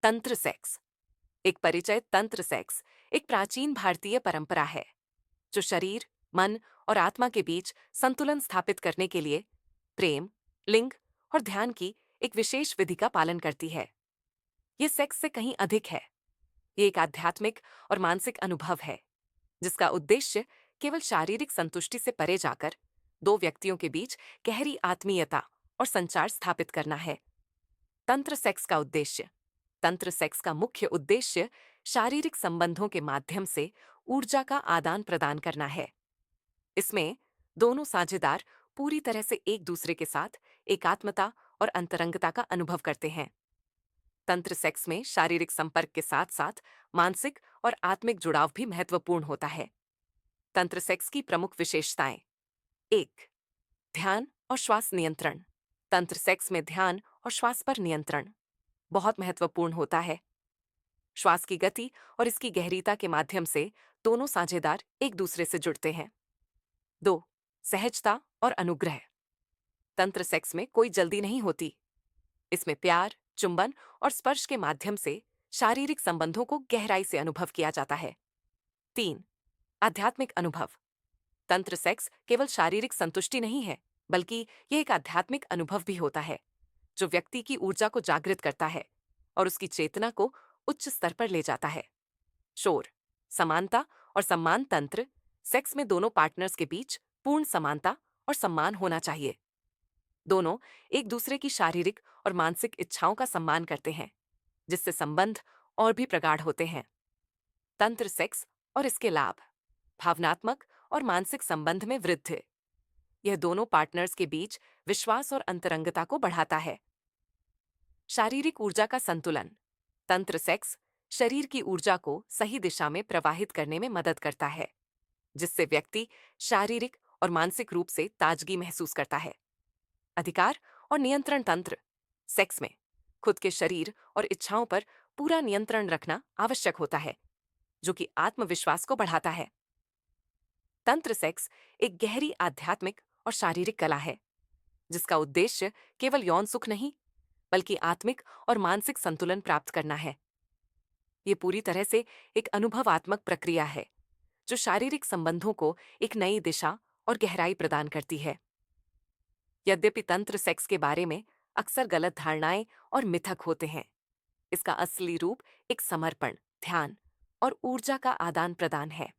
तंत्र सेक्स। एक परिचय। तंत्र सेक्स एक प्राचीन भारतीय परंपरा है जो शरीर, मन और आत्मा के बीच संतुलन स्थापित करने के लिए प्रेम, लिंग और ध्यान की एक विशेष विधि का पालन करती है। ये सेक्स से कहीं अधिक है। ये एक आध्यात्मिक और मानसिक अनुभव है जिसका उद्देश्य केवल शारीरिक संतुष्टि से परे जाकर दो व्यक्तियों के बीच गहरी आत्मीयता और संचार स्थापित करना है। तंत्र सेक्स का उद्देश्य। तंत्र सेक्स का मुख्य उद्देश्य शारीरिक संबंधों के माध्यम से ऊर्जा का आदान प्रदान करना है। इसमें दोनों साझेदार पूरी तरह से एक दूसरे के साथ एकात्मता और अंतरंगता का अनुभव करते हैं। तंत्र सेक्स में शारीरिक संपर्क के साथ साथ मानसिक और आत्मिक जुड़ाव भी महत्वपूर्ण होता है। तंत्र सेक्स की प्रमुख विशेषताएं। एक, ध्यान और श्वास नियंत्रण। तंत्र सेक्स में ध्यान और श्वास पर नियंत्रण बहुत महत्वपूर्ण होता है। श्वास की गति और इसकी गहरीता के माध्यम से दोनों साझेदार एक दूसरे से जुड़ते हैं। दो, सहजता और अनुग्रह। तंत्र सेक्स में कोई जल्दी नहीं होती। इसमें प्यार, चुंबन और स्पर्श के माध्यम से शारीरिक संबंधों को गहराई से अनुभव किया जाता है। तीन, आध्यात्मिक अनुभव। तंत्र सेक्स केवल शारीरिक संतुष्टि नहीं है, बल्कि यह एक आध्यात्मिक अनुभव भी होता है जो व्यक्ति की ऊर्जा को जागृत करता है और उसकी चेतना को उच्च स्तर पर ले जाता है। शोर, समानता और सम्मान। तंत्र सेक्स में दोनों पार्टनर्स के बीच पूर्ण समानता और सम्मान होना चाहिए। दोनों एक दूसरे की शारीरिक और मानसिक इच्छाओं का सम्मान करते हैं, जिससे संबंध और भी प्रगाढ़ होते हैं। तंत्र सेक्स और इसके लाभ। भावनात्मक और मानसिक संबंध में वृद्धि। यह दोनों पार्टनर्स के बीच विश्वास और अंतरंगता को बढ़ाता है। शारीरिक ऊर्जा का संतुलन। तंत्र सेक्स शरीर की ऊर्जा को सही दिशा में प्रवाहित करने में मदद करता है, जिससे व्यक्ति शारीरिक और मानसिक रूप से ताजगी महसूस करता है। अधिकार और नियंत्रण। तंत्र सेक्स में खुद के शरीर और इच्छाओं पर पूरा नियंत्रण रखना आवश्यक होता है, जो कि आत्मविश्वास को बढ़ाता है। तंत्र सेक्स एक गहरी आध्यात्मिक और शारीरिक कला है, जिसका उद्देश्य केवल यौन सुख नहीं, बल्कि आत्मिक और मानसिक संतुलन प्राप्त करना है। ये पूरी तरह से एक अनुभवात्मक प्रक्रिया है जो शारीरिक संबंधों को एक नई दिशा और गहराई प्रदान करती है। यद्यपि तंत्र सेक्स के बारे में अक्सर गलत धारणाएं और मिथक होते हैं, इसका असली रूप एक समर्पण, ध्यान और ऊर्जा का आदान प्रदान है।